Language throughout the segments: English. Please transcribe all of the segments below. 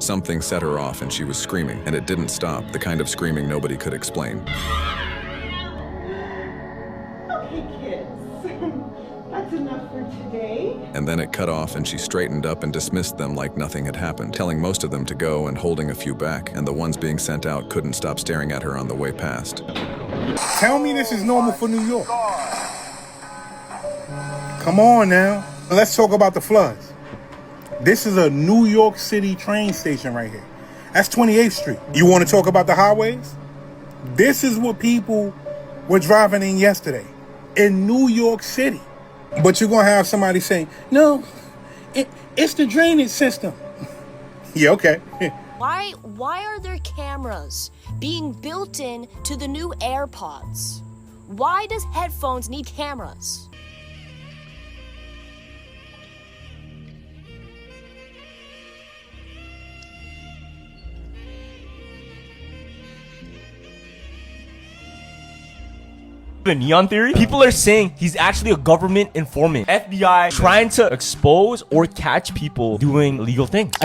Something set her off and she was screaming, and it didn't stop, the kind of screaming nobody could explain. Okay, kids. That's enough for today. And then it cut off and she straightened up and dismissed them like nothing had happened, telling most of them to go and holding a few back, and the ones being sent out couldn't stop staring at her on the way past. Tell me this is normal for New York. Come on now. Let's talk about the floods. This is a New York City train station right here. That's 28th Street. You want to talk about the highways? This is what people were driving in yesterday in New York City. But you're going to have somebody saying, no, it's the drainage system. Yeah, okay. Why are there cameras being built in to the new AirPods? Why does headphones need cameras? The neon theory, people are saying he's actually a government informant. FBI trying to expose or catch people doing illegal things.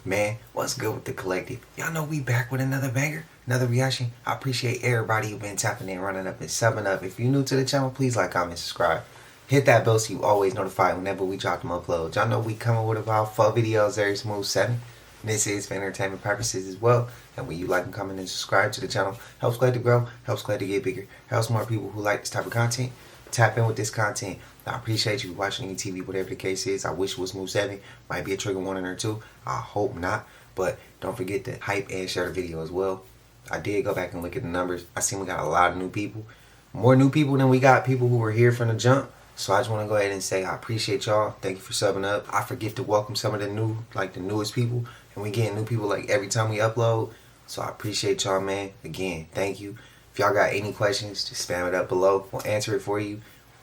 Man, what's good with the collective? Y'all know we back with another banger, another reaction. I appreciate everybody who been tapping in, running up, and subbing up. If you're new to the channel, please like, comment, subscribe. Hit that bell so you always notified whenever we drop them uploads. Y'all know we coming with about 4 videos every smooth 7. This is for entertainment purposes as well. And when you like and comment and subscribe to the channel, helps Glad to grow, helps Glad to get bigger, helps more people who like this type of content tap in with this content. I appreciate you watching any TV, whatever the case is. I wish it was smooth 7. Might be a trigger warning or 2. I hope not. But don't forget to hype and share the video as well. I did go back and look at the numbers. I seen we got a lot of new people. More new people than we got people who were here from the jump. So I just want to go ahead and say I appreciate y'all. Thank you for subbing up. I forget to welcome some of the new, like the newest people. And we getting new people like every time we upload. So I appreciate y'all, man. Again, thank you. If y'all got any questions, just spam it up below. We'll answer it for you.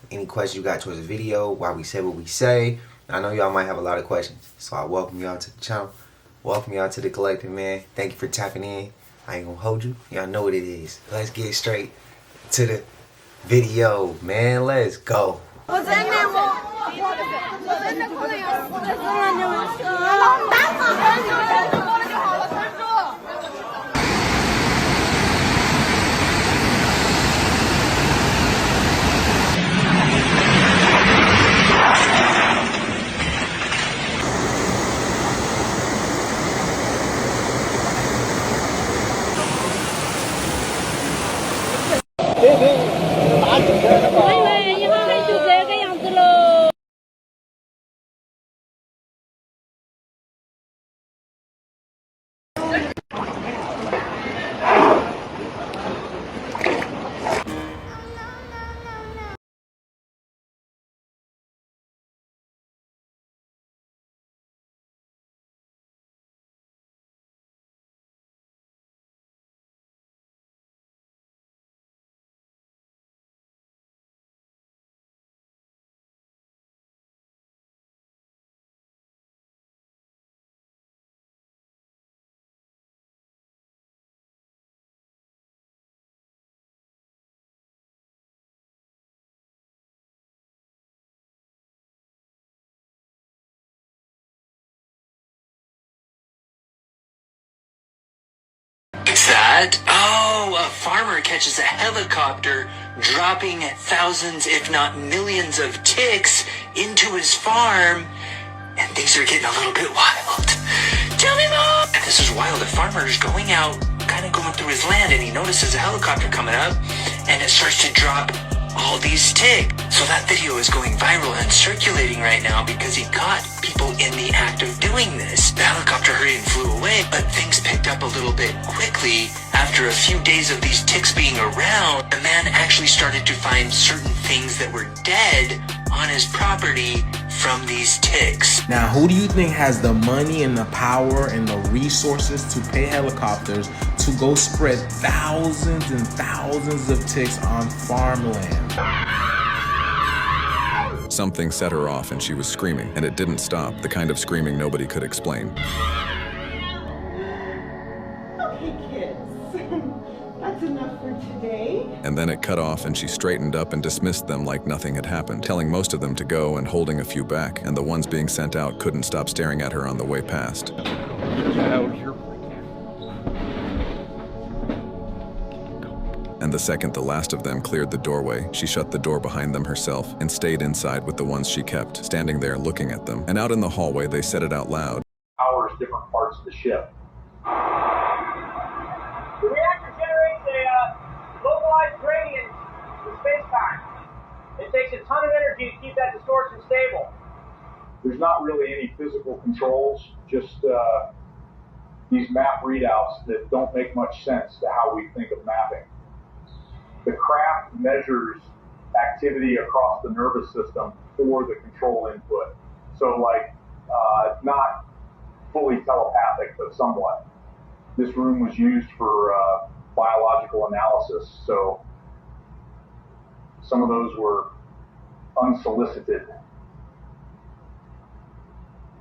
Any questions you got towards the video, why we say what we say. I know y'all might have a lot of questions. So I welcome y'all to the channel. Welcome y'all to the collective, man. Thank you for tapping in. I ain't gonna hold you. Y'all know what it is. Let's get straight to the video, man. Let's go. That? Oh, a farmer catches a helicopter dropping thousands, if not millions of ticks into his farm, and things are getting a little bit wild. Tell me more! This is wild. The farmer's going out, kind of going through his land, and he notices a helicopter coming up, and it starts to drop all these ticks. So that video is going viral and circulating right now because he caught people in the act of doing this. The helicopter hurried and flew away, but things picked up a little bit quickly. After a few days of these ticks being around, the man actually started to find certain things that were dead on his property from these ticks. Now, who do you think has the money and the power and the resources to pay helicopters to go spread thousands and thousands of ticks on farmland? Something set her off and she was screaming, and it didn't stop, the kind of screaming nobody could explain. Okay, kids. That's enough for today. And then it cut off and she straightened up and dismissed them like nothing had happened, telling most of them to go and holding a few back, and the ones being sent out couldn't stop staring at her on the way past. And the second the last of them cleared the doorway, she shut the door behind them herself and stayed inside with the ones she kept, standing there looking at them. And out in the hallway, they said it out loud. Powers different parts of the ship. The reactor generates a localized gradient in space-time. It takes a ton of energy to keep that distortion stable. There's not really any physical controls, just these map readouts that don't make much sense to how we think of mapping. The craft measures activity across the nervous system for the control input. So not fully telepathic, but somewhat. This room was used for biological analysis, so some of those were unsolicited.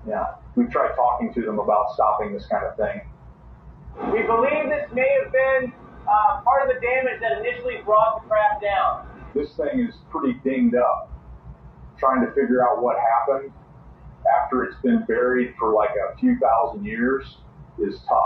Yeah, we've tried talking to them about stopping this kind of thing. We believe this may have been part of the damage that initially brought the craft down. This thing is pretty dinged up. Trying to figure out what happened after it's been buried for like a few thousand years is tough.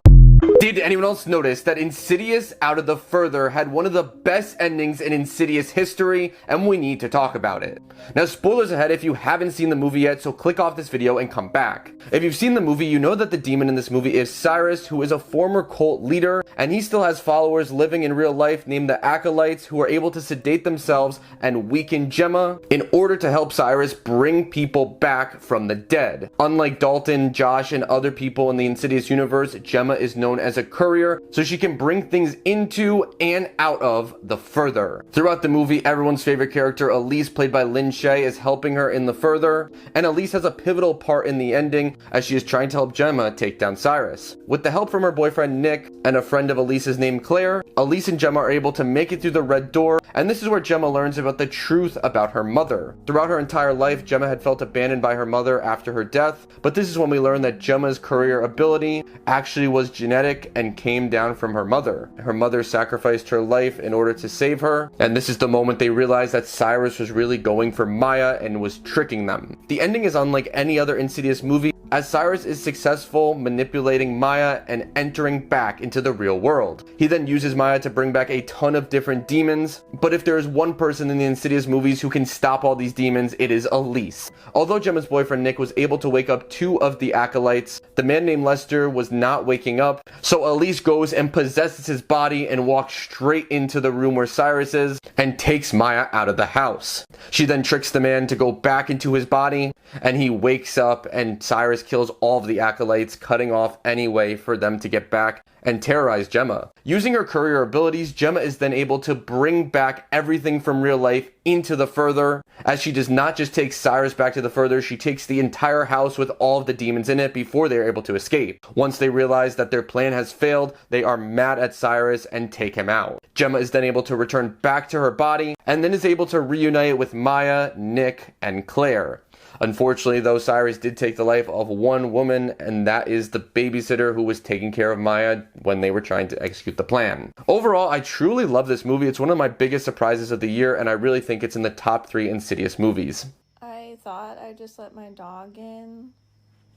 Did anyone else notice that Insidious Out of the Further had one of the best endings in Insidious history, and we need to talk about it. Now, spoilers ahead if you haven't seen the movie yet, so click off this video and come back. If you've seen the movie, you know that the demon in this movie is Cyrus, who is a former cult leader, and he still has followers living in real life named the Acolytes, who are able to sedate themselves and weaken Gemma in order to help Cyrus bring people back from the dead. Unlike Dalton, Josh, and other people in the Insidious universe, Gemma is known as a courier, so she can bring things into and out of the Further. Throughout the movie, everyone's favorite character, Elise, played by Lynn Shay, is helping her in the Further, and Elise has a pivotal part in the ending as she is trying to help Gemma take down Cyrus. With the help from her boyfriend Nick and a friend of Elise's named Claire, Elise and Gemma are able to make it through the red door, and this is where Gemma learns about the truth about her mother. Throughout her entire life, Gemma had felt abandoned by her mother after her death, but this is when we learn that Gemma's courier ability actually was genetic and came down from her mother. Her mother sacrificed her life in order to save her, and this is the moment they realize that Cyrus was really going for Maya and was tricking them. The ending is unlike any other Insidious movie, as Cyrus is successful manipulating Maya and entering back into the real world. He then uses Maya to bring back a ton of different demons, but if there is one person in the Insidious movies who can stop all these demons, it is Elise. Although Gemma's boyfriend Nick was able to wake up 2 of the Acolytes, the man named Lester was not waking up, so Elise goes and possesses his body and walks straight into the room where Cyrus is and takes Maya out of the house. She then tricks the man to go back into his body, and he wakes up and Cyrus kills all of the Acolytes, cutting off any way for them to get back and terrorize Gemma. Using her courier abilities, Gemma is then able to bring back everything from real life into the Further, as she does not just take Cyrus back to the Further, she takes the entire house with all of the demons in it before they are able to escape. Once they realize that their plan has failed, they are mad at Cyrus and take him out. Gemma is then able to return back to her body, and then is able to reunite with Maya, Nick, and Claire. Unfortunately, though, Cyrus did take the life of one woman, and that is the babysitter who was taking care of Maya when they were trying to execute the plan. Overall, I truly love this movie. It's one of my biggest surprises of the year, and I really think it's in the top 3 Insidious movies. I thought I'd just let my dog in,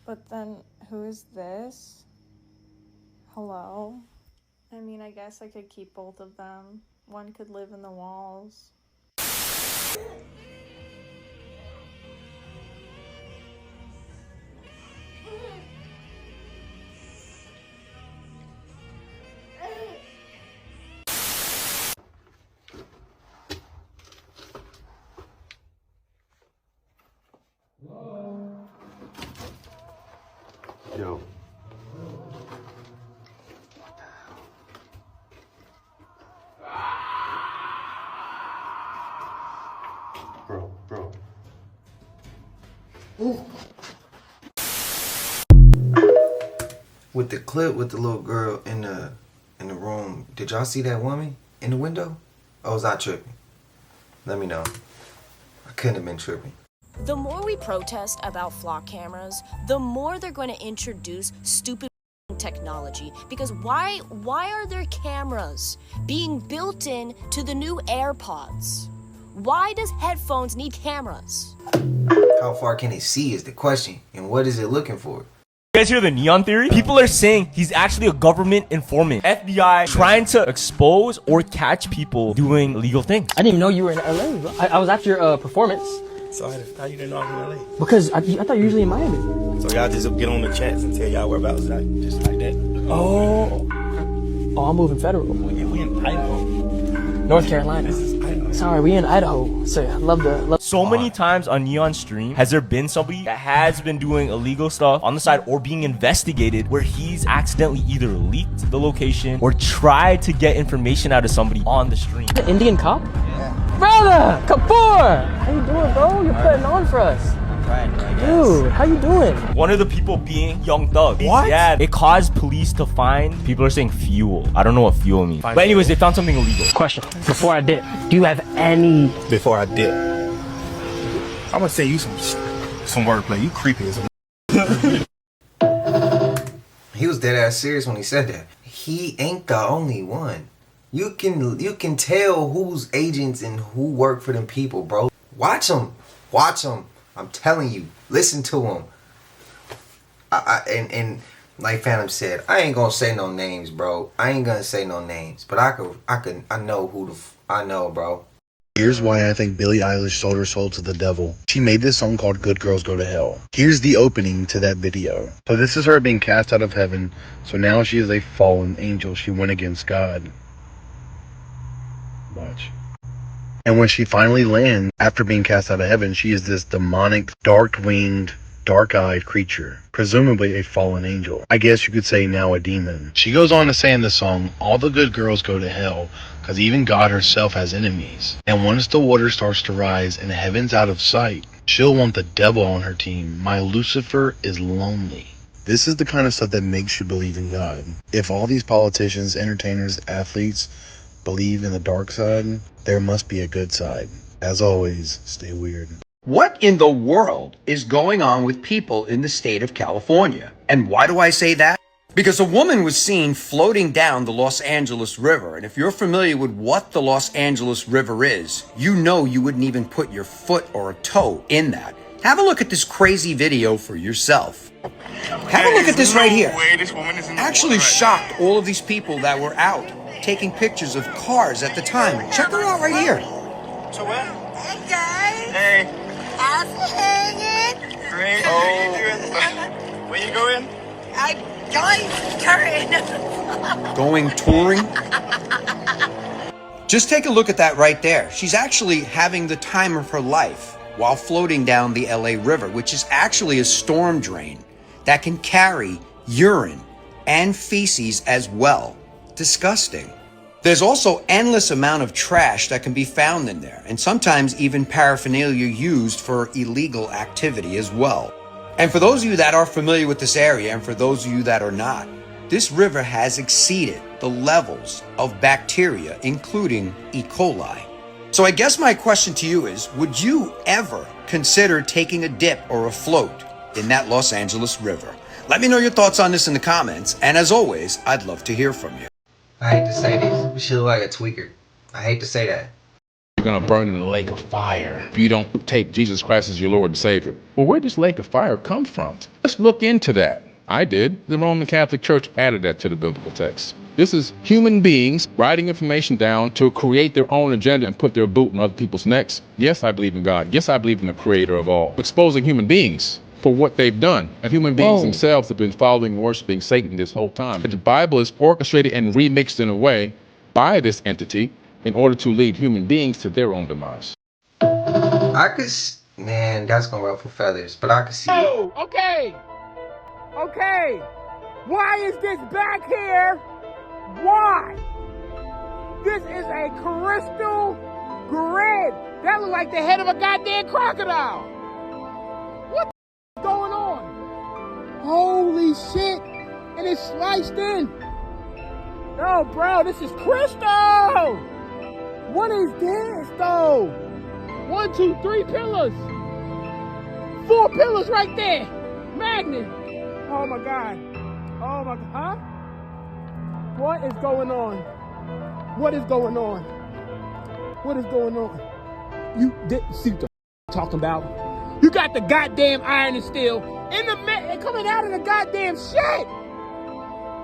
but then who is this? Hello? I mean, I guess I could keep both of them. One could live in the walls. Yo. Bro. Ooh. With the clip with the little girl in the room, did y'all see that woman in the window? Or was I tripping? Let me know. I couldn't have been tripping. The more we protest about flock cameras, the more they're going to introduce stupid technology, because why are there cameras being built in to the new AirPods? Why does headphones need cameras? How far can it see is the question, and what is it looking for? You guys hear the neon theory? People are saying he's actually a government informant. FBI trying to expose or catch people doing illegal things. I didn't even know you were in LA, bro. I was at your performance. So how you didn't know I was in LA? Because I thought you were usually in Miami. So y'all just get on the chats and tell y'all whereabouts, just like that. Oh, I'm moving federal. We in Idaho. North Carolina. This is Idaho. Sorry, we in Idaho. So I love the. So many times on Neon stream has there been somebody that has been doing illegal stuff on the side or being investigated where he's accidentally either leaked the location or tried to get information out of somebody on the stream. The Indian cop? Yeah. Brother, Kapoor! How you doing, bro? You're putting on for us. Dude, how you doing? One of the people being Young Thug. What? Yeah, it caused police to find, people are saying fuel. I don't know what fuel means. But anyways, they found something illegal. Question, before I dip, do you have any... Before I dip, I'm gonna say you some wordplay. You creepy as a... He was dead ass serious when he said that. He ain't the only one. You can tell who's agents and who work for them people, bro. Watch them. Watch them. I'm telling you. Listen to them. And like Phantom said, I ain't gonna say no names, bro. I ain't gonna say no names, but I know who I know, bro. Here's why I think Billie Eilish sold her soul to the devil. She made this song called Good Girls Go to Hell. Here's the opening to that video. So this is her being cast out of heaven. So now she is a fallen angel. She went against God. Watch. And when she finally lands, after being cast out of heaven, she is this demonic, dark-winged, dark-eyed creature, presumably a fallen angel. I guess you could say now a demon. She goes on to say in the song, all the good girls go to hell, because even God herself has enemies. And once the water starts to rise and heaven's out of sight, she'll want the devil on her team. My Lucifer is lonely. This is the kind of stuff that makes you believe in God. If all these politicians, entertainers, athletes believe in the dark side, there must be a good side. As always, stay weird. What in the world is going on with people in the state of California? And why do I say that? Because a woman was seen floating down the Los Angeles River. And if you're familiar with what the Los Angeles River is, you know you wouldn't even put your foot or a toe in that. Have a look at this crazy video for yourself. Have a look at this right here. Actually shocked all of these people that were out taking pictures of cars at the time. Check her out right here. So where? Hey guys. Hey. How's it hanging? Great. Oh. Where you going? I'm Going touring? Just take a look at that right there. She's actually having the time of her life while floating down the LA River, which is actually a storm drain that can carry urine and feces as well. Disgusting. There's also endless amount of trash that can be found in there, and sometimes even paraphernalia used for illegal activity as well. And for those of you that are familiar with this area, and for those of you that are not, this river has exceeded the levels of bacteria, including E. coli. So I guess my question to you is, would you ever consider taking a dip or a float in that Los Angeles River? Let me know your thoughts on this in the comments, and as always, I'd love to hear from you. I hate to say this, but she look like a tweaker. I hate to say that. You're gonna burn in the lake of fire if you don't take Jesus Christ as your Lord and Savior. Well, where does lake of fire come from? Let's look into that. I did. The Roman Catholic Church added that to the biblical text. This is human beings writing information down to create their own agenda and put their boot in other people's necks. Yes, I believe in God. Yes, I believe in the creator of all. Exposing human beings for what they've done. And human beings themselves have been following and worshiping Satan this whole time. But the Bible is orchestrated and remixed in a way by this entity in order to lead human beings to their own demise. Man, that's gonna ruffle feathers, but I can see. Oh, okay. Okay. Why is this back here? Why? This is a crystal grid. That looks like the head of a goddamn crocodile. What the going on? Holy shit. And it's sliced in. No, bro, this is crystal. What is this, though? 1, 2, 3 pillars. 4 pillars right there. Magnet. Oh, my God. Oh my God, huh? What is going on? What is going on? What is going on? You didn't see what the talking about? You got the goddamn iron and steel in the coming out of the goddamn shit.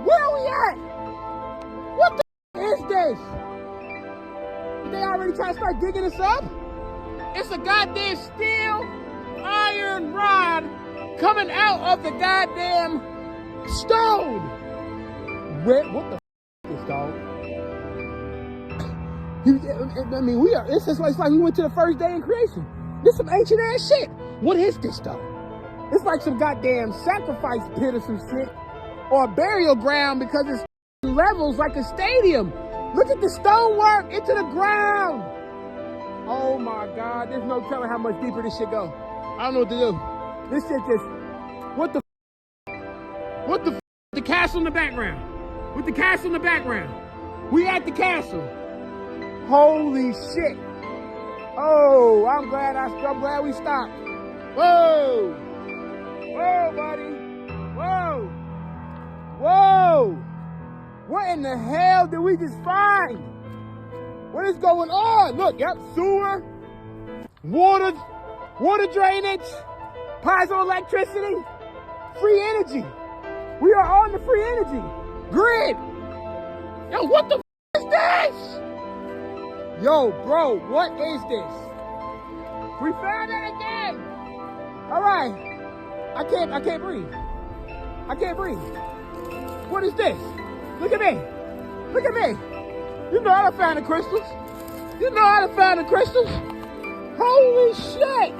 Where are we at? What the is this? Did they already try to start digging us up? It's a goddamn steel iron rod coming out of the goddamn stone. Where? What the is this, dog? I mean, it's like we went to the first day in creation. This some ancient ass shit. What is this though? It's like some goddamn sacrifice pit or some shit. Or a burial ground because it's levels like a stadium. Look at the stonework into the ground. Oh my God, there's no telling how much deeper this shit go. I don't know what to do. This shit just, what the the castle in the background. With the castle in the background. We at the castle. Holy shit. Oh, I'm glad we stopped. Whoa. Whoa, buddy. Whoa. Whoa. What in the hell did we just find? What is going on? Look, yep, sewer, water drainage, piezoelectricity, free energy. We are on the free energy grid. Yo, what the is this? Yo, bro, what is this? We found it again. All right. I can't breathe. I can't breathe. What is this? Look at me. Look at me. You know I done found the crystals. You know I done found the crystals. Holy shit.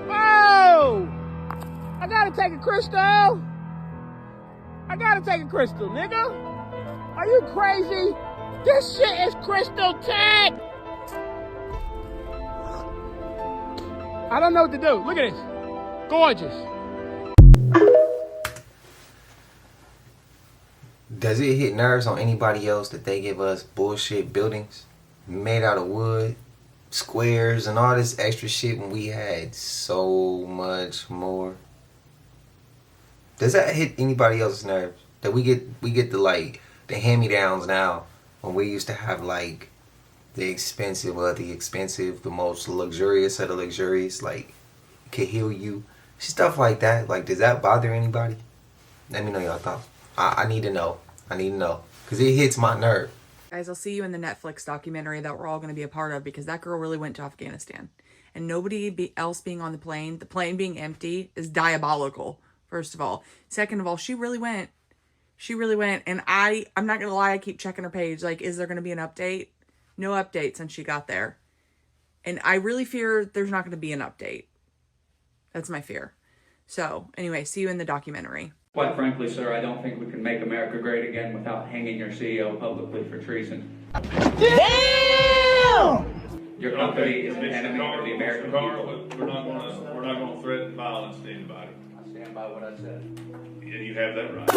Whoa. I gotta take a crystal. I gotta take a crystal, nigga. Are you crazy? This shit is crystal tech. I don't know what to do. Look at this. Gorgeous. Does it hit nerves on anybody else that they give us bullshit buildings made out of wood, squares, and all this extra shit when we had so much more? Does that hit anybody else's nerves? That we get the like the hand-me-downs now when we used to have like the expensive of the expensive, the most luxurious of the luxurious, like could heal you, stuff like that. Like, does that bother anybody? Let me know y'all thoughts. I need to know. I need to know because it hits my nerve. Guys, I'll see you in the Netflix documentary that we're all going to be a part of because that girl really went to Afghanistan. And nobody else being on the plane being empty is diabolical, first of all. Second of all, she really went. She really went. And I'm not going to lie, I keep checking her page. Like, is there going to be an update? No update since she got there. And I really fear there's not going to be an update. That's my fear. So, anyway, see you in the documentary. Quite frankly, sir, I don't think we can make America great again without hanging your CEO publicly for treason. Damn! Your company is an enemy of the American people. We're not going to threaten violence to anybody. I stand by what I said. And you have that right.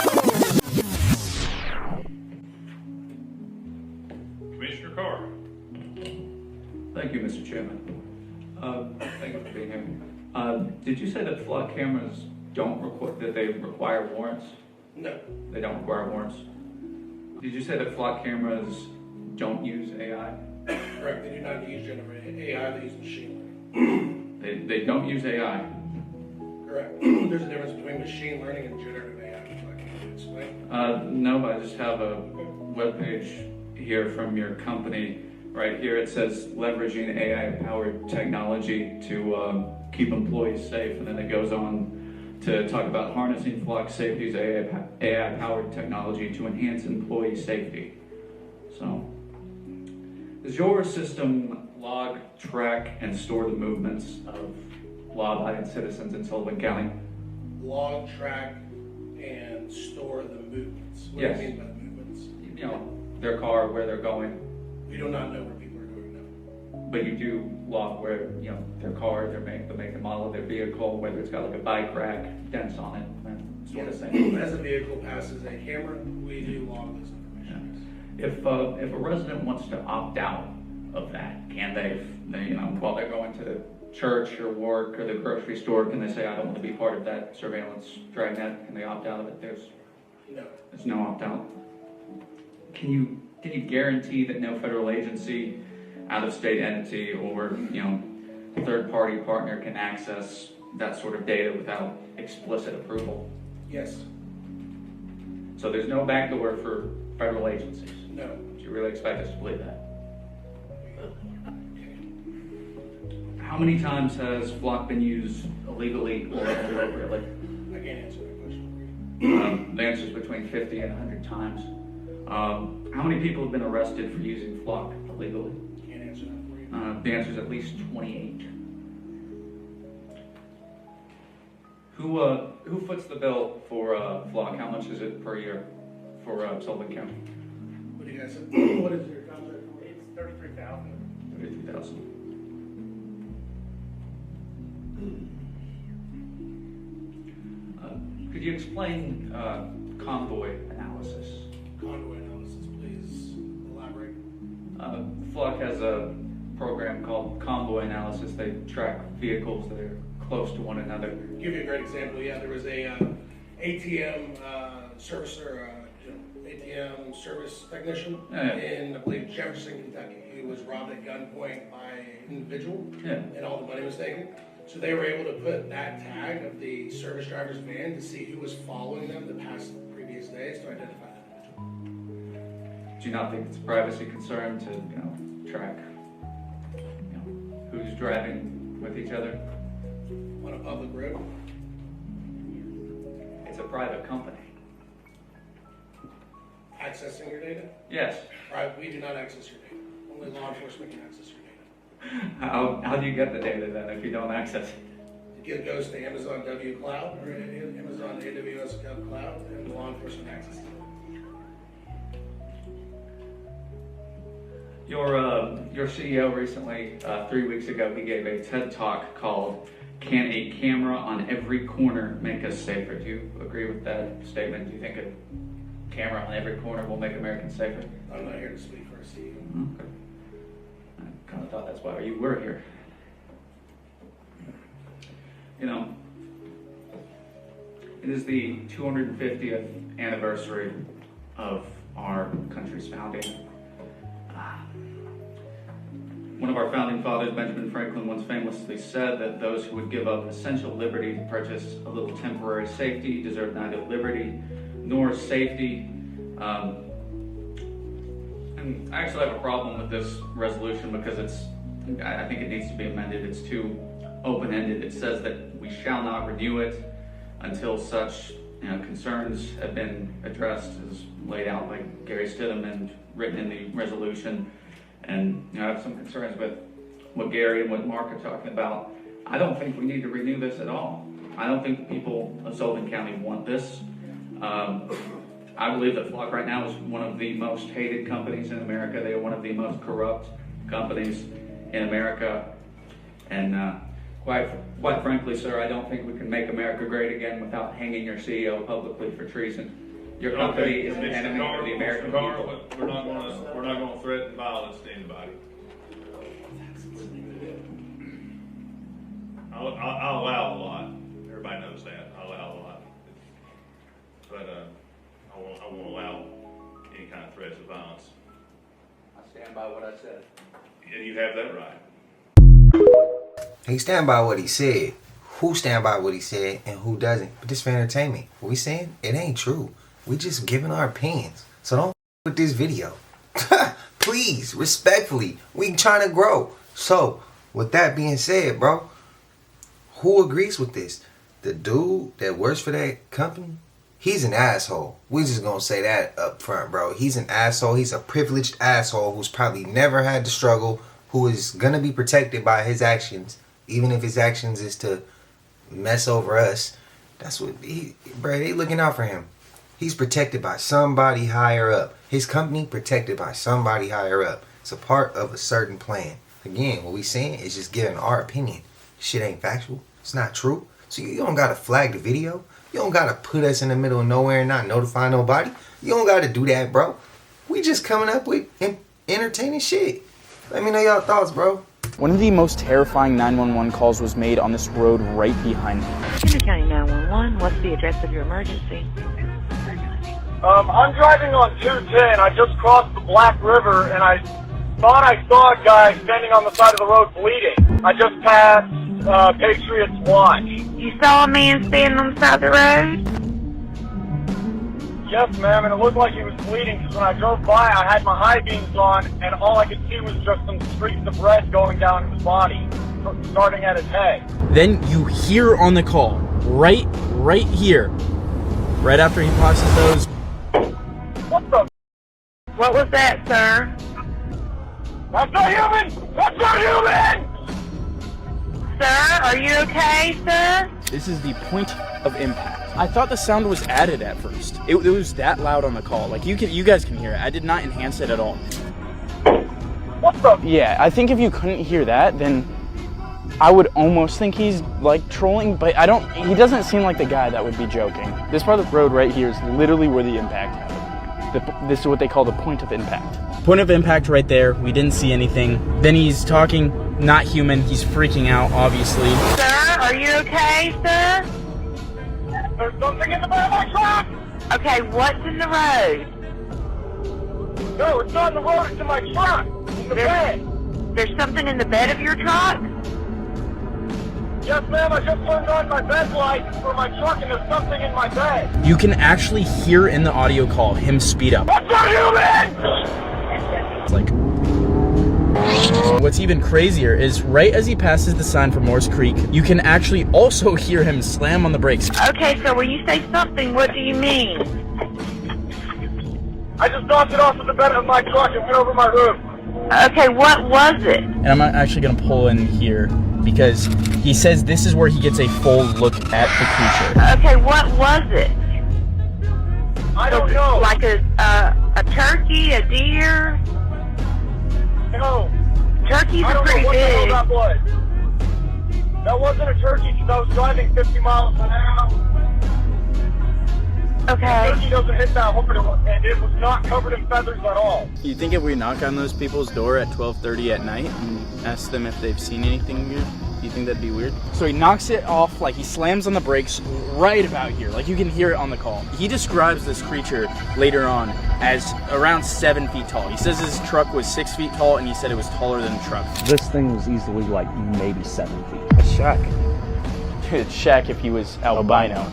Commissioner Carter. Thank you, Mr. Chairman. Thank you for being here. Did you say that flood cameras require warrants? No. They don't require warrants? Did you say that flood cameras don't use AI? Correct. They do not use generated AI. They use machine learning. They don't use AI? Correct. There's a difference between machine learning and generative AI. Would you like me to explain? No, but I just have a webpage here from your company. Right here it says leveraging AI-powered technology to keep employees safe, and then it goes on to talk about harnessing flock safety's AI-powered technology to enhance employee safety. So, does your system log, track, and store the movements of law-abiding citizens in Sullivan County? Log, track, and store the movements. What do you mean by the movements? You know, their car, where they're going. We do not know where people are going now. But you do log where, you know, their car, the make and model of their vehicle, whether it's got like a bike rack, dents on it, that sort of thing. As a vehicle passes a camera, we do log this information. If a resident wants to opt out of that, can they, you know, while they're going to church or work or the grocery store, can they say, I don't want to be part of that surveillance dragnet? Can they opt out of it? No. There's no opt-out. Can you guarantee that no federal agency, out-of-state entity, or third-party partner can access that sort of data without explicit approval? Yes. So there's no backdoor for federal agencies? No. Do you really expect us to believe that? How many times has Flock been used illegally or inappropriately? I can't answer that question. The answer is between 50 and 100 times. How many people have been arrested for using Flock illegally? Can't answer that for you. The answer is at least 28. Who foots the bill for Flock? How much is it per year for Sullivan County? What do you guys say? What is your contract for? It's $33,000. $33,000. Could you explain convoy analysis? Convoy analysis, please elaborate. Flock has a program called convoy analysis. They track vehicles that are close to one another. Give you a great example. Yeah, there was a ATM servicer, ATM service technician in, I believe, Jefferson, Kentucky. He was robbed at gunpoint by an individual, and all the money was taken. So they were able to put that tag of the service driver's van to see who was following them the previous days to identify that individual. Do you not think it's a privacy concern to track who's driving with each other? On a public road? It's a private company. Accessing your data? Yes. Right, we do not access your data. Only law enforcement can access your data. How do you get the data then if you don't access it? It goes to Amazon W Cloud or Amazon AWS Cloud, and law enforcement accesses it. Your CEO recently, 3 weeks ago, he gave a TED Talk called "Can a camera on every corner make us safer?" Do you agree with that statement? Do you think a camera on every corner will make Americans safer? I'm not here to speak for a CEO. Okay. I kind of thought that's why you were here. It is the 250th anniversary of our country's founding. One of our founding fathers, Benjamin Franklin, once famously said that those who would give up essential liberty to purchase a little temporary safety deserve neither liberty nor safety. And I actually have a problem with this resolution because I think it needs to be amended. It's too open-ended. It says that we shall not renew it until such concerns have been addressed, as laid out by Gary Stidham and written in the resolution. And I have some concerns with what Gary and what Mark are talking about. I don't think we need to renew this at all. I don't think the people of Sullivan County want this. I believe that Flock right now is one of the most hated companies in America. They are one of the most corrupt companies in America. And quite frankly, sir, I don't think we can make America great again without hanging your CEO publicly for treason. Your company is an enemy of the American people. We're not going to threaten violence to anybody. I'll allow a lot. Everybody knows that. I'll allow a lot. But I won't allow any kind of threats of violence. I stand by what I said. And you have that right. He stand by what he said. Who stand by what he said and who doesn't? But this for entertainment. What we saying? It ain't true. We just giving our opinions. So don't with this video. Please, respectfully. We trying to grow. So, with that being said, bro, who agrees with this? The dude that works for that company? He's an asshole. We just gonna say that up front, bro. He's an asshole. He's a privileged asshole who's probably never had to struggle, who is gonna be protected by his actions, even if his actions is to mess over us. That's what they looking out for him. He's protected by somebody higher up. His company protected by somebody higher up. It's a part of a certain plan. Again, what we saying is just giving our opinion. Shit ain't factual. It's not true. So you don't gotta flag the video. You don't gotta put us in the middle of nowhere and not notify nobody. You don't gotta do that, bro. We just coming up with entertaining shit. Let me know y'all thoughts, bro. One of the most terrifying 911 calls was made on this road right behind me. Henry County 911, what's the address of your emergency? I'm driving on 210. I just crossed the Black River, and I thought I saw a guy standing on the side of the road bleeding. I just passed Patriots Watch. You saw a man standing on the side of the road? Yes, ma'am, and it looked like he was bleeding because when I drove by, I had my high beams on, and all I could see was just some streaks of red going down his body, starting at his head. Then you hear on the call, right here, right after he passes those. What the? What was that, sir? That's not human! That's not human! Sir, are you okay, sir? This is the point of impact. I thought the sound was added at first. It was that loud on the call. Like you guys can hear it. I did not enhance it at all. What the? Yeah, I think if you couldn't hear that, then I would almost think he's like trolling, but he doesn't seem like the guy that would be joking. This part of the road right here is literally where the impact happened. This is what they call the point of impact. Point of impact right there. We didn't see anything. Then he's talking, not human. He's freaking out, obviously. Sir, are you okay, sir? There's something in the bed of my truck! Okay, what's in the road? No, it's not in the road, it's in my truck! In the bed! There's something in the bed of your truck? Yes, ma'am, I just turned on my bed light for my truck and there's something in my bed! You can actually hear in the audio call him speed up. That's not human! It's like... What's even crazier is right as he passes the sign for Morse Creek, you can actually also hear him slam on the brakes. Okay, so when you say something, what do you mean? I just dropped it off at the bed of my truck and went over my roof. Okay, what was it? And I'm actually going to pull in here because he says this is where he gets a full look at the creature. Okay, what was it? I don't know. Like a turkey, a deer? No. Turkeys I are don't pretty know what the hell big. that was. That wasn't a turkey because I was driving 50 miles an hour. Okay. The turkey doesn't hit that hard, and it was not covered in feathers at all. You think if we knock on those people's door at 12:30 at night and ask them if they've seen anything weird, do you think that'd be weird? So he knocks it off, like he slams on the brakes right about here. Like you can hear it on the call. He describes this creature later on as around 7 feet tall. He says his truck was 6 feet tall and he said it was taller than the truck. This thing was easily like maybe 7 feet. A shack. It's Shaq if he was albino.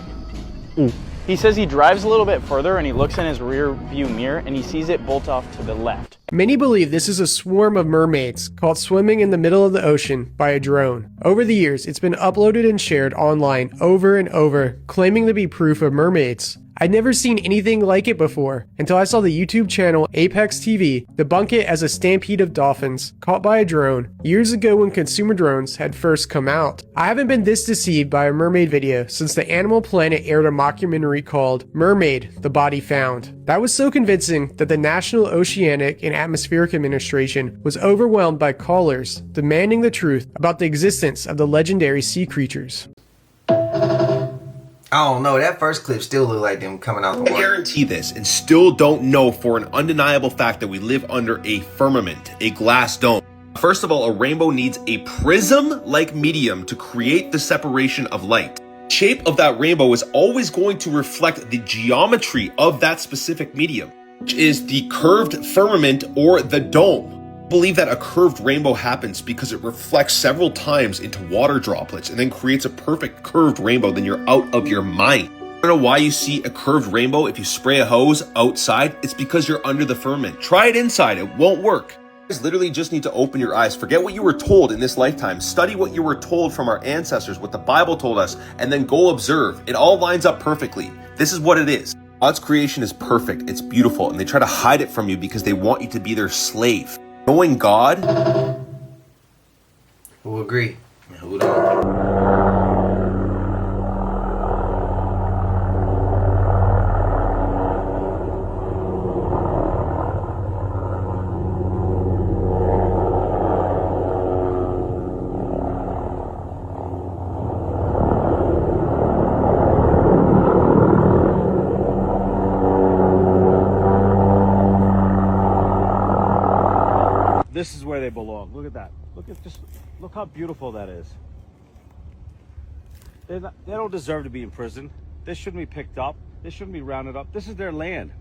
He says he drives a little bit further and he looks in his rear view mirror and he sees it bolt off to the left. Many believe this is a swarm of mermaids caught swimming in the middle of the ocean by a drone. Over the years, it's been uploaded and shared online over and over, claiming to be proof of mermaids. I'd never seen anything like it before until I saw the YouTube channel Apex TV debunk it as a stampede of dolphins caught by a drone years ago when consumer drones had first come out. I haven't been this deceived by a mermaid video since the Animal Planet aired a mockumentary called Mermaid, the Body Found. That was so convincing that the National Oceanic and Atmospheric Administration was overwhelmed by callers demanding the truth about the existence of the legendary sea creatures. I don't know, that first clip still looked like them coming out the water. I guarantee this and still don't know for an undeniable fact that we live under a firmament, a glass dome. First of all, a rainbow needs a prism-like medium to create the separation of light. The shape of that rainbow is always going to reflect the geometry of that specific medium, which is the curved firmament or the dome. I believe that a curved rainbow happens because it reflects several times into water droplets and then creates a perfect curved rainbow. Then you're out of your mind. I don't know why you see a curved rainbow if you spray a hose outside. It's because you're under the firmament. Try it inside, it won't work. You guys literally just need to open your eyes. Forget what you were told in this lifetime. Study what you were told from our ancestors, what the Bible told us, and then go observe. It all lines up perfectly. This is what it is. God's creation is perfect, it's beautiful, and they try to hide it from you because they want you to be their slave. Knowing God? Who agree? Who don't? This is where they belong. Look at that. Look how beautiful that is. They don't deserve to be in prison. They shouldn't be picked up. They shouldn't be rounded up. This is their land.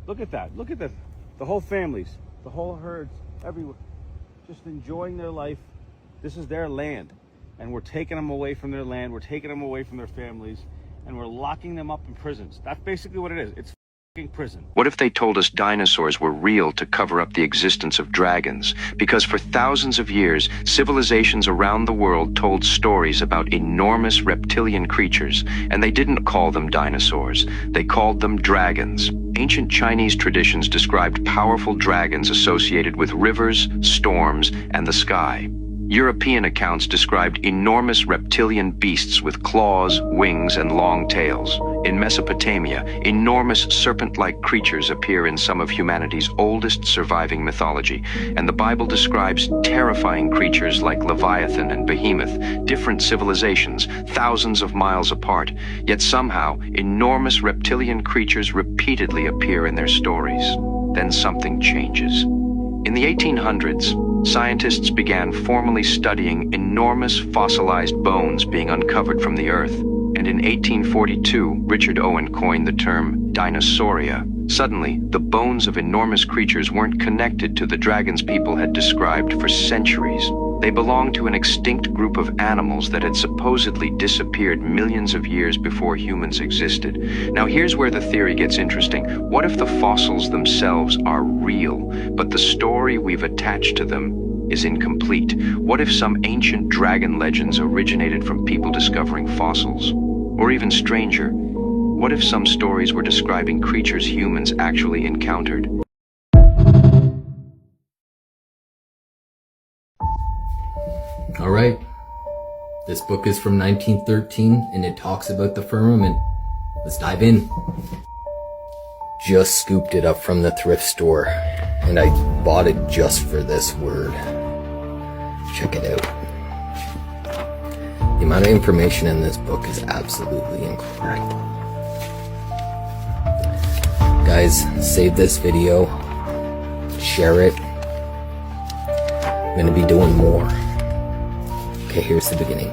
Look at that. Look at this. The whole families, the whole herds, everywhere, just enjoying their life. This is their land, and we're taking them away from their land. We're taking them away from their families, and we're locking them up in prisons. That's basically what it is. It's f***ing prison. What if they told us dinosaurs were real to cover up the existence of dragons? Because for thousands of years, civilizations around the world told stories about enormous reptilian creatures, and they didn't call them dinosaurs. They called them dragons. Ancient Chinese traditions described powerful dragons associated with rivers, storms, and the sky. European accounts described enormous reptilian beasts with claws, wings, and long tails. In Mesopotamia, enormous serpent-like creatures appear in some of humanity's oldest surviving mythology, and the Bible describes terrifying creatures like Leviathan and Behemoth, different civilizations, thousands of miles apart, yet somehow enormous reptilian creatures repeatedly appear in their stories. Then something changes. In the 1800s, scientists began formally studying enormous fossilized bones being uncovered from the Earth. And in 1842, Richard Owen coined the term dinosauria. Suddenly, the bones of enormous creatures weren't connected to the dragons people had described for centuries. They belonged to an extinct group of animals that had supposedly disappeared millions of years before humans existed. Now here's where the theory gets interesting. What if the fossils themselves are real, but the story we've attached to them is incomplete? What if some ancient dragon legends originated from people discovering fossils? Or even stranger, what if some stories were describing creatures humans actually encountered? All right, this book is from 1913 and it talks about the firmament. Let's dive in. Just scooped it up from the thrift store and I bought it just for this word. Check it out. The amount of information in this book is absolutely incredible. Guys, save this video, share it. I'm gonna be doing more. Okay, here's the beginning.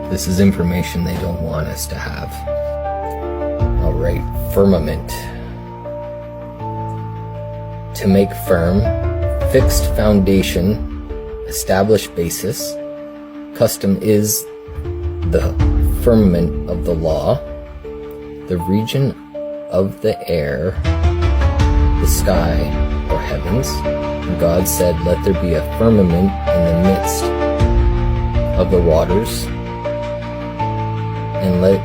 This is information they don't want us to have. Alright, firmament. To make firm, fixed foundation, established basis. Custom is the firmament of the law, the region of the air, the sky, or heavens. And God said, let there be a firmament in the midst of the waters, and let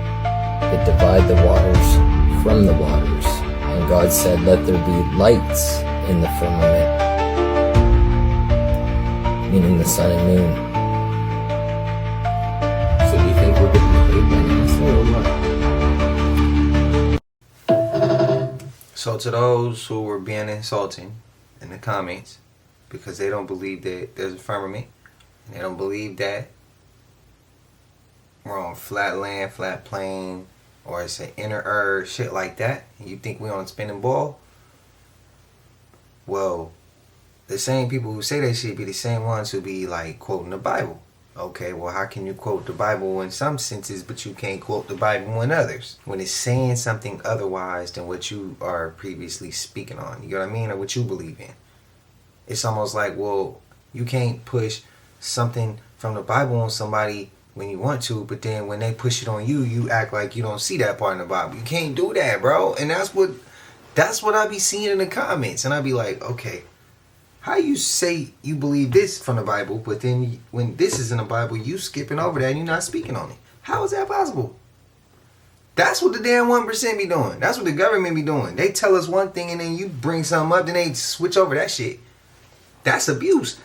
it divide the waters from the waters. And God said, let there be lights in the firmament, meaning the sun and moon. So do you think we're getting paid by NASA or what? So to those who were being insulting in the comments because they don't believe that there's a firmament, and they don't believe that we're on flat land, flat plane, or it's an inner earth, shit like that, and you think we're on a spinning ball, well, the same people who say that shit be the same ones who be like quoting the Bible. Okay, well, how can you quote the Bible in some senses, but you can't quote the Bible in others? When it's saying something otherwise than what you are previously speaking on. You know what I mean? Or what you believe in. It's almost like, well, you can't push something from the Bible on somebody when you want to, but then when they push it on you, you act like you don't see that part in the Bible. You can't do that, bro. And that's what I be seeing in the comments. And I be like, okay, how you say you believe this from the Bible, but then when this is in the Bible, you skipping over that and you're not speaking on it? How is that possible? That's what the damn 1% be doing. That's what the government be doing. They tell us one thing and then you bring something up, then they switch over that shit. That's abuse.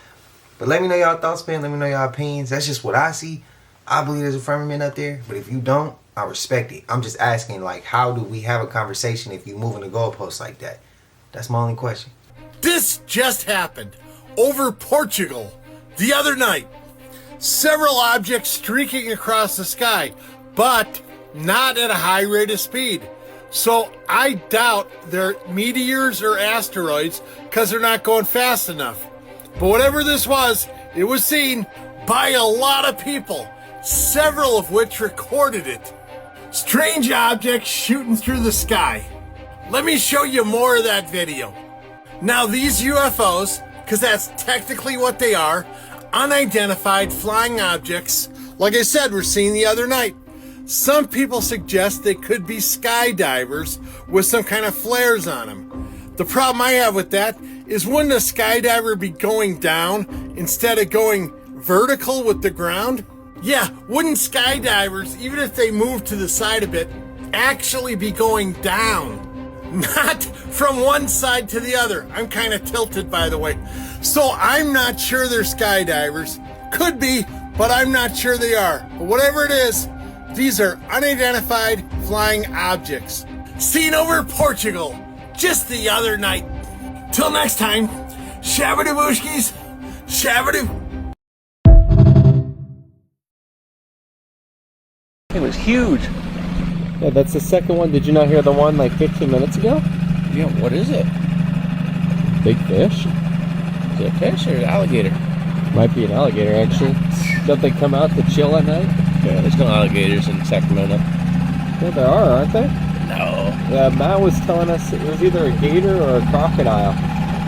But let me know y'all thoughts, man. Let me know y'all opinions. That's just what I see. I believe there's a firmament up there, but if you don't, I respect it. I'm just asking, like, how do we have a conversation if you moving the goalposts like that? That's my only question. This just happened over Portugal the other night. Several objects streaking across the sky, but not at a high rate of speed. So I doubt they're meteors or asteroids because they're not going fast enough. But whatever this was, it was seen by a lot of people, several of which recorded it. Strange objects shooting through the sky. Let me show you more of that video. Now these UFOs, because that's technically what they are, unidentified flying objects, like I said, we're seeing the other night. Some people suggest they could be skydivers with some kind of flares on them. The problem I have with that is, wouldn't a skydiver be going down instead of going vertical with the ground? Yeah, wouldn't skydivers, even if they move to the side a bit, actually be going down? Not from one side to the other. I'm kind of tilted, by the way. So I'm not sure they're skydivers. Could be, but I'm not sure they are. But whatever it is, these are unidentified flying objects seen over Portugal just the other night. Till next time, shabadoo-booshkis, shabadoo. It was huge. Yeah, that's the second one. Did you not hear the one like 15 minutes ago? Yeah, what is it? Big fish. Is it a fish or an alligator? Might be an alligator, actually. Don't they come out to chill at night? Yeah, there's no alligators in Sacramento. Yeah, there are, aren't there? No. Yeah, Matt was telling us it was either a gator or a crocodile.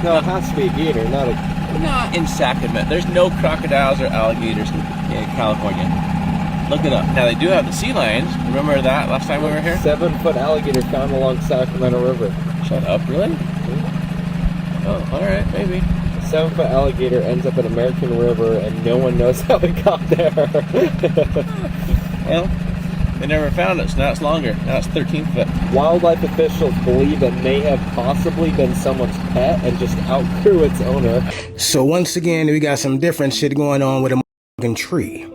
No, it has to be a gator, not a... Not in Sacramento. There's no crocodiles or alligators in California. Look it up. Now, they do have the sea lions. Remember that last time we were here? 7-foot alligator found along Sacramento River. Shut up, really? Oh, alright, maybe. A 7-foot alligator ends up in American River and no one knows how it got there. Well, they never found it, so now it's longer. Now it's 13 foot. Wildlife officials believe it may have possibly been someone's pet and just outgrew its owner. So once again, we got some different shit going on with a motherfucking tree.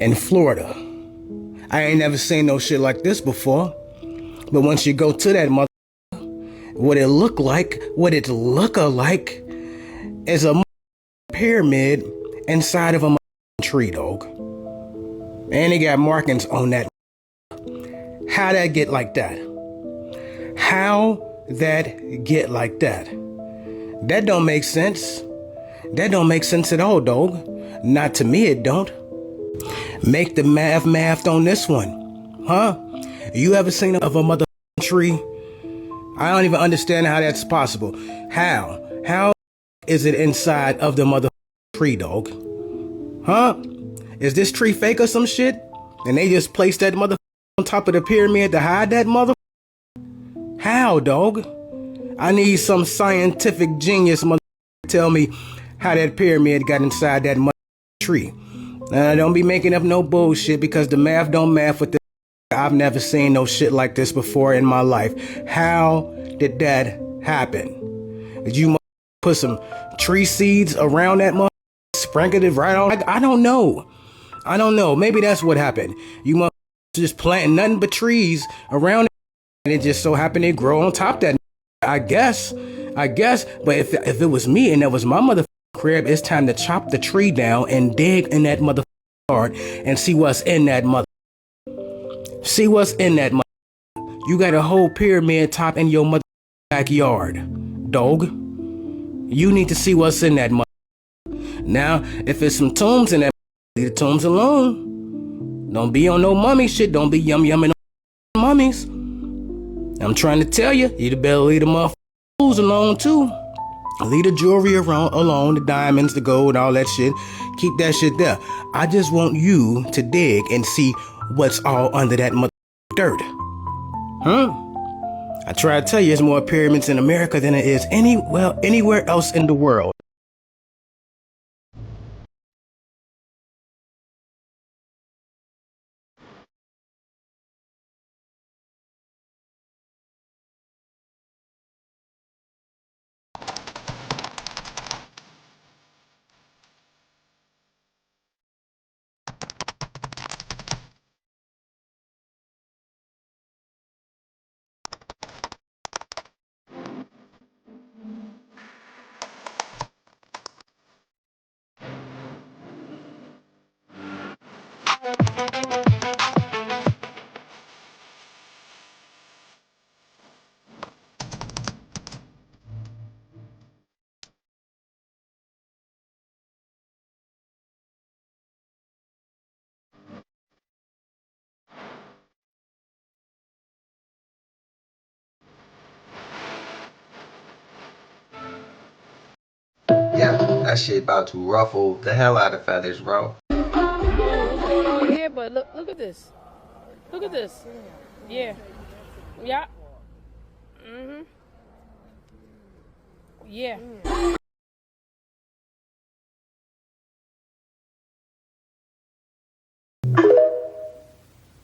In Florida. I ain't never seen no shit like this before. But once you go to that mother, what it look like is a pyramid inside of a tree, dog. And it got markings on that. How that get like that? How that get like that? That don't make sense. That don't make sense at all, dog. Not to me, it don't. Make the math on this one. Huh? You ever seen of a mother tree? I don't even understand how that's possible. How? How is it inside of the mother tree, dog? Huh? Is this tree fake or some shit? And they just placed that mother on top of the pyramid to hide that mother? How, dog? I need some scientific genius mother to tell me how that pyramid got inside that mother tree. Don't be making up no bullshit, because the math don't math with this. I've never seen no shit like this before in my life. How did that happen? Did you put some tree seeds around that mother, sprinkled it right on? I don't know. I don't know. Maybe that's what happened. You must just planting nothing but trees around it, and it just so happened to grow on top of that. I guess. But if it was me and that was my mother crib, it's time to chop the tree down and dig in that mother yard and see what's in that mother. See what's in that mother. You got a whole pyramid top in your mother backyard, dog. You need to see what's in that mother. Now, if it's some tombs in that, leave the tombs alone. Don't be on no mummy shit. Don't be yumming on mummies. I'm trying to tell you, you better leave the motherfuckers alone too. Leave the jewelry alone, the diamonds, the gold, all that shit. Keep that shit there. I just want you to dig and see what's all under that mother dirt. Huh? I try to tell you, there's more pyramids in America than it is anywhere else in the world. That shit about to ruffle the hell out of feathers, bro. Yeah, but look at this. Look at this. Yeah. Yeah. Mhm. Yeah.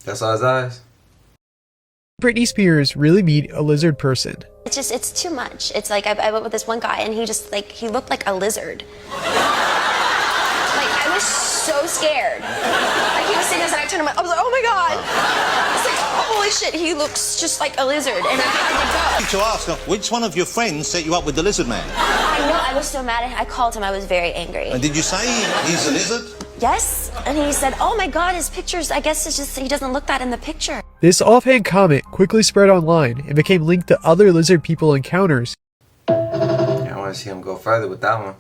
That's all his eyes? Britney Spears really meet a lizard person. It's too much. It's like I went with this one guy and he just like, he looked like a lizard. Like I was so scared. Like he was sitting there and I turned him, I was like, oh my God. It's like, holy shit, he looks just like a lizard and I had to go. To ask, which one of your friends set you up with the lizard man? I know, I was so mad. I called him, I was very angry. And did you say he's a lizard? Yes, and he said, oh my God, his pictures, I guess it's just, he doesn't look that in the picture. This offhand comment quickly spread online and became linked to other lizard people encounters. I want to see him go further with that one.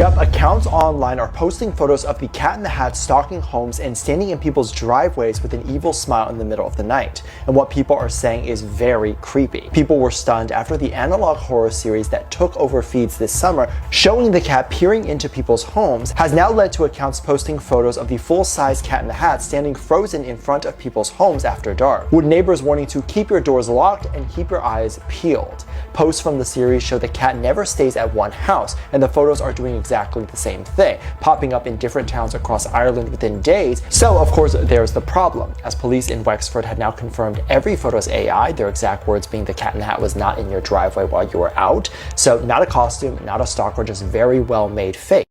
Yep, accounts online are posting photos of the Cat in the Hat stalking homes and standing in people's driveways with an evil smile in the middle of the night. And what people are saying is very creepy. People were stunned after the analog horror series that took over feeds this summer, showing the cat peering into people's homes, has now led to accounts posting photos of the full-size Cat in the Hat standing frozen in front of people's homes after dark, with neighbors warning to keep your doors locked and keep your eyes peeled. Posts from the series show the cat never stays at one house, and the photos are doing exactly the same thing, popping up in different towns across Ireland within days. So of course there's the problem, as police in Wexford had now confirmed every photo's AI, their exact words being the Cat in the Hat was not in your driveway while you were out. So not a costume, not a stalker, just very well made fake.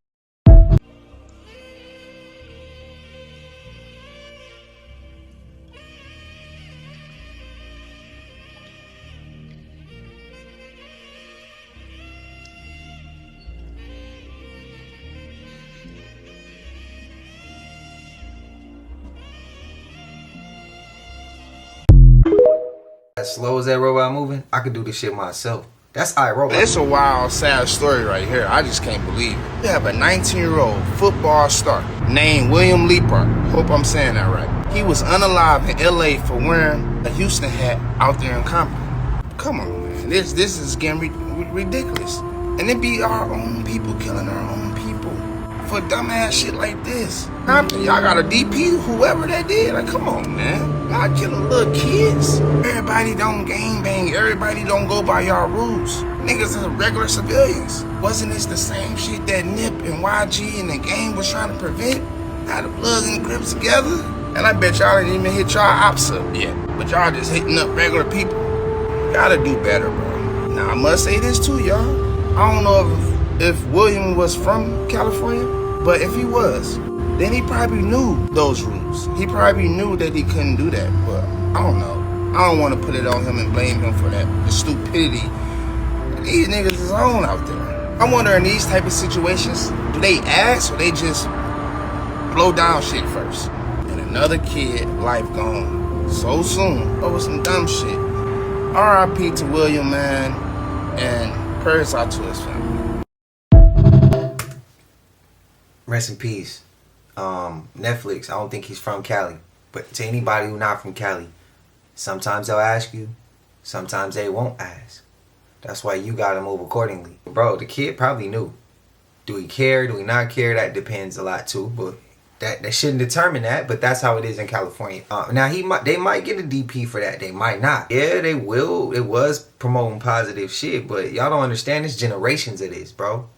As slow as that robot moving, I could do this shit myself. That's iRobot. It's a wild, sad story right here. I just can't believe it. We have a 19-year-old football star named William Leapart. Hope I'm saying that right. He was unalive in LA for wearing a Houston hat out there in Compton. Come on, man. This is getting ridiculous. And it be our own people killing our own people for dumbass shit like this. Compton, y'all got a DP, whoever that did. Like, come on, man. Y'all killing little kids. Everybody don't gangbang. Everybody don't go by y'all rules. Niggas are regular civilians. Wasn't this the same shit that Nip and YG and the gang was trying to prevent? How the Bloods and the Crips together? And I bet y'all didn't even hit y'all ops up yet. But y'all just hitting up regular people. Gotta do better, bro. Now, I must say this too, y'all. I don't know if William was from California, but if he was, then he probably knew those rules. He probably knew that he couldn't do that, but I don't know. I don't want to put it on him and blame him for that. The stupidity these niggas is on out there. I wonder in these type of situations, do they ask or they just blow down shit first? And another kid, life gone so soon over some dumb shit. R.I.P. to William, man, and prayers out to his family. Rest in peace. Netflix, I don't think he's from Cali. But to anybody who's not from Cali, sometimes they'll ask you, sometimes they won't ask. That's why you gotta move accordingly. Bro, the kid probably knew. Do he care? Do he not care? That depends a lot too. But that shouldn't determine that. But that's how it is in California. Now they might get a DP for that. They might not. Yeah, they will. It was promoting positive shit. But y'all don't understand. There's generations of this, bro.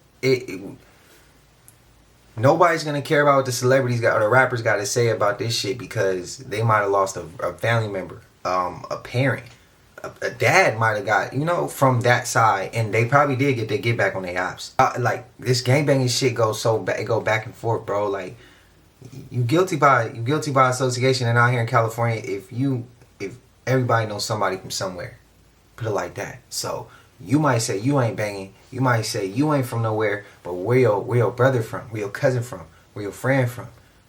Nobody's gonna care about what the celebrities got or the rappers got to say about this shit because they might have lost a family member, a parent, a dad might have got, from that side, and they probably did get their get back on their ops. Like this gangbanging shit goes it go back and forth, bro. Like you guilty by association, and out here in California, if everybody knows somebody from somewhere, put it like that. So you might say you ain't banging. You might say you ain't from nowhere, but where your brother from? Where your cousin from? Where your friend from?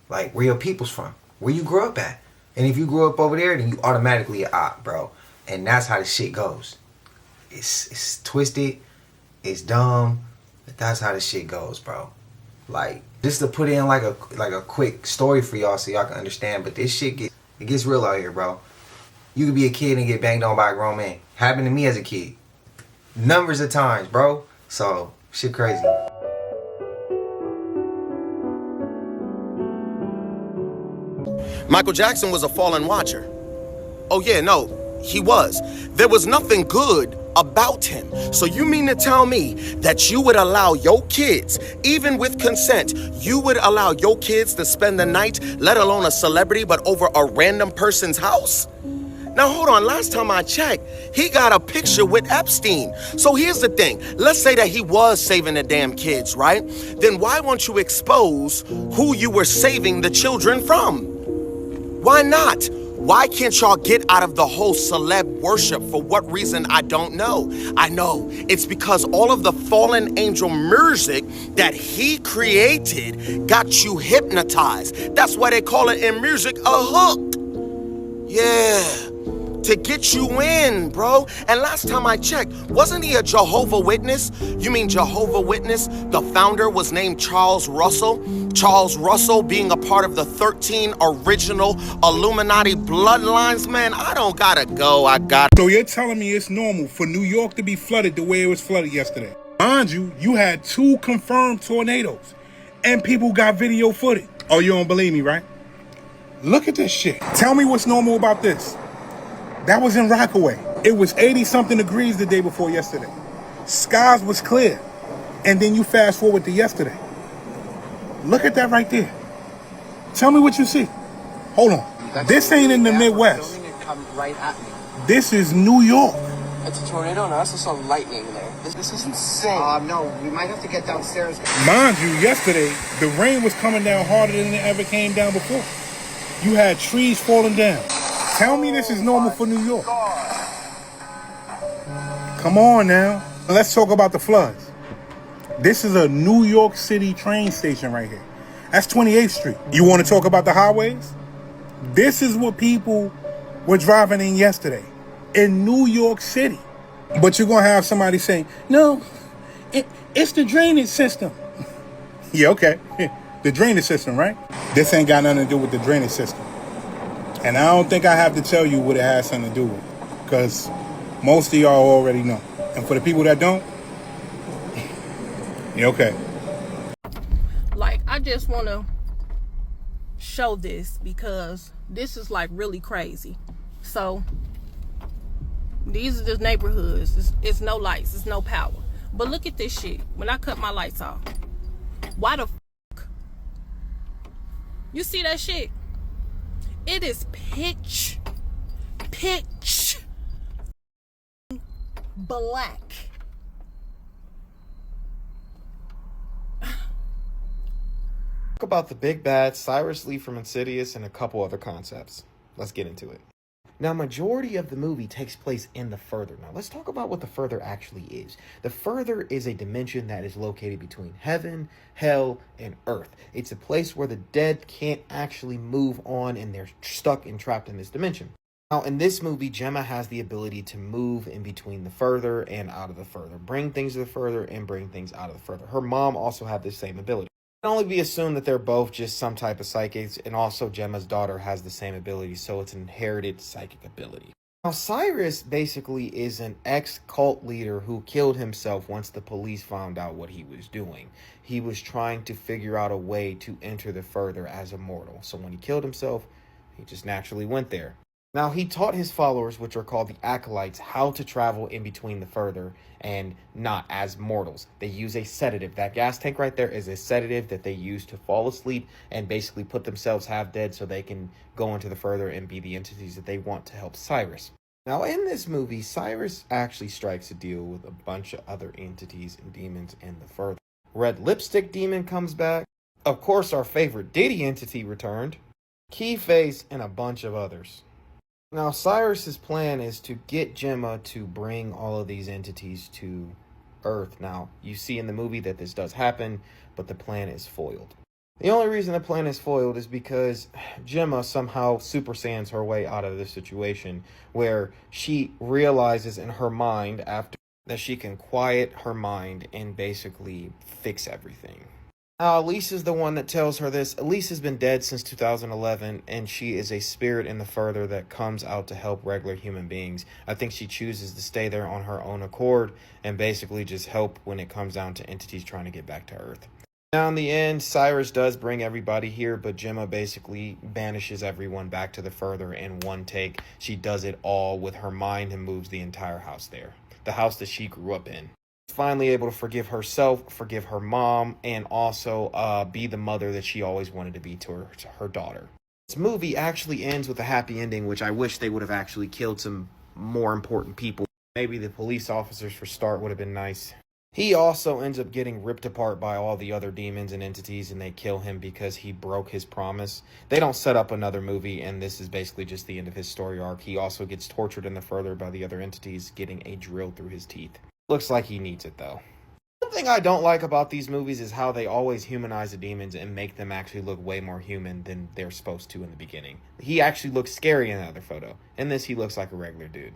Like, where your people's from? Where you grew up at? And if you grew up over there, then you automatically a op, bro. And that's how the shit goes. It's twisted. It's dumb. But that's how the shit goes, bro. Like, just to put in like a quick story for y'all so y'all can understand. But this shit gets real out here, bro. You could be a kid and get banged on by a grown man. Happened to me as a kid. Numbers of times, bro. So, shit crazy. Michael Jackson was a fallen watcher. Oh yeah, no, he was. There was nothing good about him. So you mean to tell me that you would allow your kids, even with consent, you would allow your kids to spend the night, let alone a celebrity, but over a random person's house? Now hold on, last time I checked, he got a picture with Epstein. So here's the thing, let's say that he was saving the damn kids, right? Then why won't you expose who you were saving the children from? Why not? Why can't y'all get out of the whole celeb worship? For what reason, I don't know. I know it's because all of the fallen angel music that he created got you hypnotized. That's why they call it in music a hook. Yeah, to get you in, bro. And last time I checked, wasn't he a Jehovah Witness? You mean Jehovah Witness? The founder was named Charles Russell. Charles Russell being a part of the 13 original Illuminati bloodlines. Man, I don't gotta go, So you're telling me it's normal for New York to be flooded the way it was flooded yesterday? Mind you, you had 2 confirmed tornadoes and people got video footage. Oh, you don't believe me, right? Look at this shit. Tell me what's normal about this. That was in Rockaway. It was 80-something degrees the day before yesterday. Skies was clear. And then you fast forward to yesterday. Look at that right there. Tell me what you see. Hold on. This ain't in the Midwest. Right at me. This is New York. It's a tornado and I also saw lightning there. This is insane. No, we might have to get downstairs. Mind you, yesterday, the rain was coming down harder than it ever came down before. You had trees falling down. Tell me this is normal for New York. Come on now. Let's talk about the floods. This is a New York City train station right here. That's 28th Street. You want to talk about the highways? This is what people were driving in yesterday in New York City. But you're going to have somebody say, no, it's the drainage system. Yeah, okay. The drainage system, right? This ain't got nothing to do with the drainage system. And I don't think I have to tell you what it has something to do with, because most of y'all already know. And for the people that don't, yeah, okay. Like, I just want to show this because this is like really crazy. So these are just neighborhoods. It's no lights, it's no power. But look at this shit. When I cut my lights off, why the fuck? You see that shit? It is pitch black. Talk about the big bad, Cyrus Lee from Insidious, and a couple other concepts. Let's get into it. Now, majority of the movie takes place in the Further. Now, let's talk about what the Further actually is. The Further is a dimension that is located between heaven, hell, and earth. It's a place where the dead can't actually move on and they're stuck and trapped in this dimension. Now, in this movie, Gemma has the ability to move in between the Further and out of the Further. Bring things to the Further and bring things out of the Further. Her mom also had this same ability. It can only be assumed that they're both just some type of psychics, and also Gemma's daughter has the same ability, so it's an inherited psychic ability. Now, Cyrus basically is an ex-cult leader who killed himself once the police found out what he was doing. He was trying to figure out a way to enter the Further as a mortal. So when he killed himself, he just naturally went there. Now, he taught his followers, which are called the Acolytes, how to travel in between the Further and not as mortals. They use a sedative. That gas tank right there is a sedative that they use to fall asleep and basically put themselves half dead so they can go into the Further and be the entities that they want to help Cyrus. Now, in this movie, Cyrus actually strikes a deal with a bunch of other entities and demons in the Further. Red Lipstick Demon comes back. Of course, our favorite Diddy entity returned. Keyface and a bunch of others. Now, Cyrus's plan is to get Gemma to bring all of these entities to Earth. Now, you see in the movie that this does happen, but the plan is foiled. The only reason the plan is foiled is because Gemma somehow Super Saiyans her way out of this situation, where she realizes in her mind after that she can quiet her mind and basically fix everything. Now, Elise is the one that tells her this. Elise has been dead since 2011, and she is a spirit in the Further that comes out to help regular human beings. I think she chooses to stay there on her own accord and basically just help when it comes down to entities trying to get back to Earth. Now in the end, Cyrus does bring everybody here, but Gemma basically banishes everyone back to the further in one take. She does it all with her mind and moves the entire house there. The house that she grew up in. Finally able to forgive herself, forgive her mom, and also be the mother that she always wanted to be to her daughter. This movie actually ends with a happy ending, which I wish they would have actually killed some more important people. Maybe the police officers for start would have been nice. He also ends up getting ripped apart by all the other demons and entities, and they kill him because he broke his promise. They don't set up another movie, and this is basically just the end of his story arc. He also gets tortured in the further by the other entities, getting a drill through his teeth. Looks like he needs it, though. One thing I don't like about these movies is how they always humanize the demons and make them actually look way more human than they're supposed to in the beginning. He actually looks scary in that other photo. In this, he looks like a regular dude.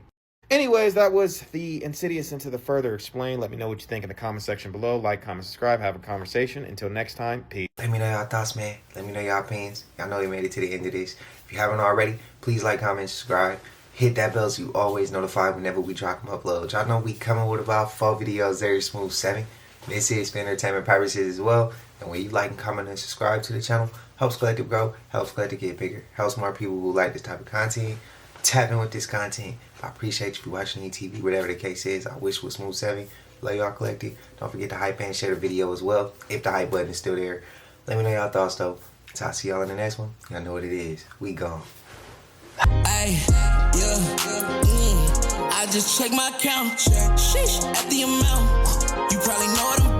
Anyways, that was the Insidious Into the Further Explained. Let me know what you think in the comment section below. Like, comment, subscribe, have a conversation. Until next time, peace. Let me know y'all thoughts, man. Let me know y'all opinions. Y'all know you made it to the end of this. If you haven't already, please like, comment, subscribe. Hit that bell so you always notified whenever we drop them uploads. Y'all know we coming with about 4 videos very smooth 7. This is for entertainment purposes as well. And when you like and comment and subscribe to the channel, helps Collective grow, helps Collective get bigger, helps more people who like this type of content tap in with this content. I appreciate you for watching ETV, whatever the case is. I wish it was smooth 7. Love y'all Collective. Don't forget to hype and share the video as well if the hype button is still there. Let me know y'all thoughts though. So I'll see y'all in the next one. Y'all know what it is. We gone. Ay, yeah, I just check my count. Sheesh, at the amount. You probably know what I'm